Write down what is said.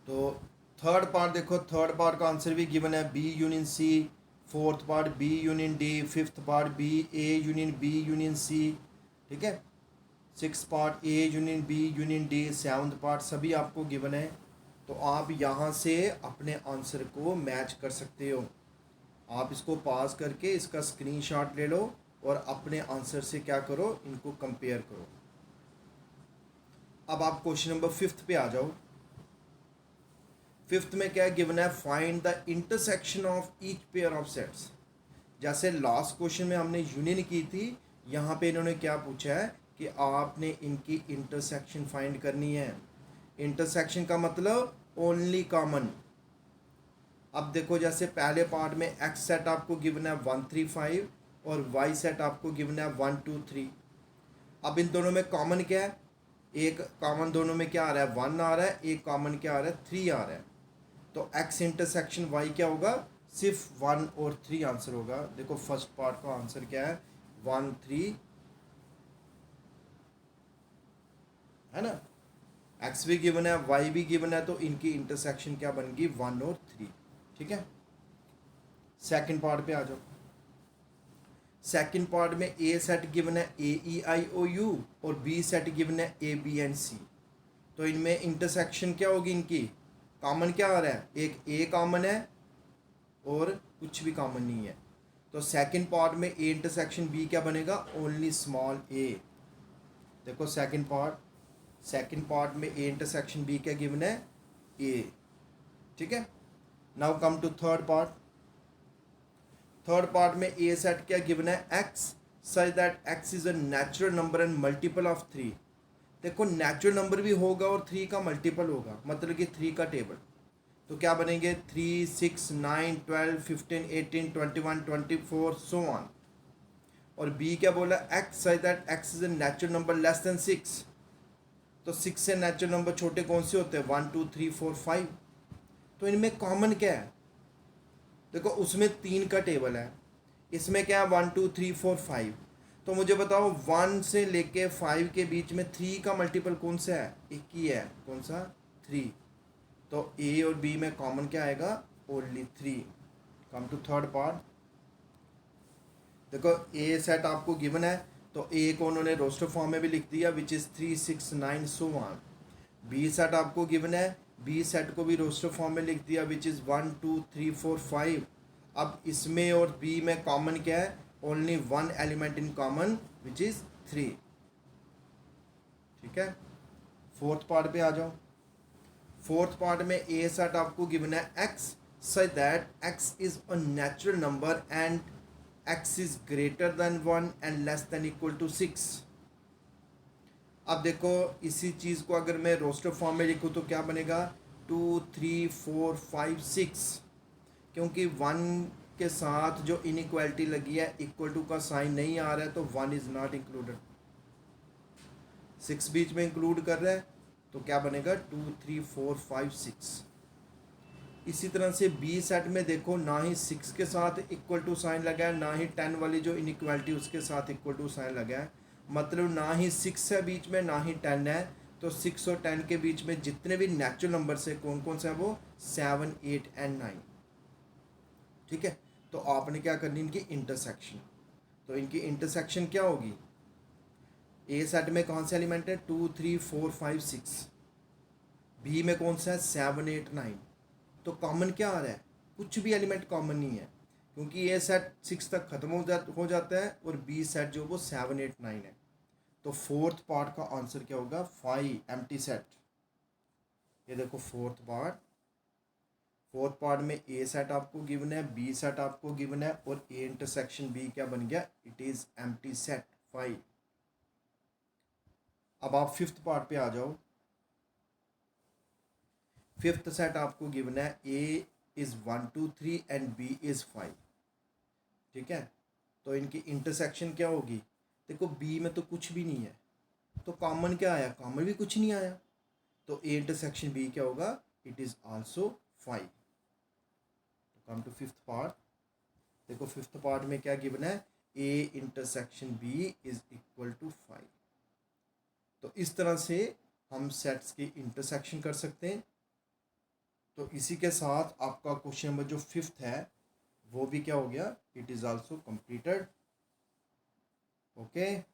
तो third part देखो, third part का आंसर भी गिवन है B union C, fourth part B union D, fifth part B A union B union C, ठीक है। Six part A union B union D, seventh part सभी आपको given है। तो आप यहाँ से अपने आंसर को मैच कर सकते हो। आप इसको पास करके इसका स्क्रीनशॉट ले लो और अपने आंसर से क्या करो, इनको कंपेयर करो। अब आप क्वेश्चन नंबर फिफ्थ पे आ जाओ। फिफ्थ में क्या गिवन है, find the intersection of each pair of sets. जैसे लास्ट क्वेश्चन में हमने यूनियन की थी, यहाँ पे इन्होंने क्या पूछा है कि आपने इनकी इंटरसेक्शन फाइंड करनी है। इंटरसेक्शन का मतलब ओनली कॉमन। अब देखो जैसे पहले पार्ट में एक्स सेट आपको गिवन है 1 3 5 और वाई सेट आपको गिवन है 1 2 3। अब इन दोनों में कॉमन क्या है, एक कॉमन दोनों में क्या आ रहा है, 1 आ रहा है, एक कॉमन क्या आ रहा है, 3 आ रहा है। तो एक्स इंटरसेक्शन वाई क्या होगा, सिर्फ 1 और 3 आंसर होगा। देखो फर्स्ट पार्ट का आंसर क्या है, 1 3, है ना। एक्स भी गिवन है, वाई भी गिवन है, तो इनकी इंटरसेक्शन क्या बनेगी, 1 और 3, ठीक है। सेकंड पार्ट पे आ जाओ। सेकंड पार्ट में ए सेट गिवन है AEIOU और बी सेट गिवन है ABNC। तो इनमें इंटरसेक्शन क्या होगी, इनकी कॉमन क्या आ रहा है, एक ए कॉमन है और कुछ भी कॉमन नहीं है। तो सेकंड पार्ट में ए इंटरसेक्शन बी क्या बनेगा, ओनली स्मॉल ए। देखो सेकंड पार्ट में ए इंटरसेक्शन बी क्या गिवन है, ए, ठीक है। Now come to third part. Third part में ए सेट क्या गिवन है, X such that X is a natural number and multiple of 3। देखो नेचुरल नंबर भी होगा और 3 का मल्टीपल होगा, मतलब कि 3 का टेबल। तो क्या बनेंगे, 3 6 9 12 15 18 21 24 सो ऑन। और बी क्या बोला, x such that X is a natural number less than 6। तो 6 से नेचुरल नंबर छोटे कौन से होते हैं, 1 2 3 4 5। तो इनमें कॉमन क्या है, देखो उसमें 3 का टेबल है, इसमें क्या है 1 2 3 4 5। तो मुझे बताओ 1 से लेके 5 के बीच में 3 का मल्टीपल कौन सा है, एक ही है, कौन सा, 3। तो ए और बी में कॉमन क्या आएगा, only 3। Come to third part. देखो ए सेट आपको गिवन है, तो ए को उन्होंने रोस्टर फॉर्म में भी लिख दिया, which is 3 6 9 so on. B set आपको गिवन है, बी सेट को भी रोस्टर फॉर्म में लिख दिया, विच इज़ 1 2 3 4 5। अब इसमें और बी में कॉमन क्या है, only one element in common which is 3, ठीक है। फोर्थ पार्ट पे आ जाओ। फोर्थ पार्ट में ए सेट आपको गिवन है X such that X is a natural number and X is greater than 1 and less than equal to 6। अब देखो इसी चीज़ को अगर मैं रोस्टर फॉर्म में लिखूँ तो क्या बनेगा, 2 3 4 5 6। क्योंकि 1 के साथ जो इनइक्वालिटी लगी है, इक्वल टू का साइन नहीं आ रहा है, तो 1 इज़ नॉट इंक्लूडेड। 6 बीच में इंक्लूड कर रहा है, तो क्या बनेगा, 2 3 4 5 6। इसी तरह से बी सेट में देखो, ना ही 6 के साथ इक्वल टू साइन लगा है, ना ही 10 वाली जो इनइक्वालिटी उसके साथ इक्वल टू साइन लगा है। मतलब ना ही 6 है बीच में, ना ही 10 है। तो 6 और 10 के बीच में जितने भी नेचुरल नंबर से कौन कौन सा है, वो 7 8 एंड 9, ठीक है। तो आपने क्या करनी, इनकी इंटरसेक्शन। तो इनकी इंटरसेक्शन क्या होगी, ए सेट में कौन से एलिमेंट है, 2 3 4 5 6। बी में कौन सा है, 7 8 9। तो कॉमन क्या आ रहा है, कुछ भी एलिमेंट कॉमन नहीं है, क्योंकि ए सेट 6 तक खत्म हो जाता है और बी सेट जो वो 7 8 9 है। तो फोर्थ पार्ट का आंसर क्या होगा, 5 एम्प्टी सेट। ये देखो फोर्थ पार्ट में ए सेट आपको गिवन है, बी सेट आपको गिवन है, और ए इंटरसेक्शन बी क्या बन गया, इट इज एम्प्टी सेट 5। अब आप फिफ्थ पार्ट पे आ जाओ। फिफ्थ सेट आपको गिवन है, ए इज 1 2 3 एंड बी इज 5, ठीक है। तो इनकी इंटरसेक्शन क्या होगी, देखो बी में तो कुछ भी नहीं है, तो कॉमन क्या आया, कॉमन भी कुछ नहीं आया। तो ए इंटरसेक्शन बी क्या होगा, it is also 5। Come to fifth part. देखो फिफ्थ पार्ट में क्या गिवन है, A intersection B is equal to 5। तो इस तरह से हम सेट्स की इंटरसेक्शन कर सकते हैं। तो इसी के साथ आपका क्वेश्चन नंबर जो 5th है वो भी क्या हो गया, it is also completed. Okay.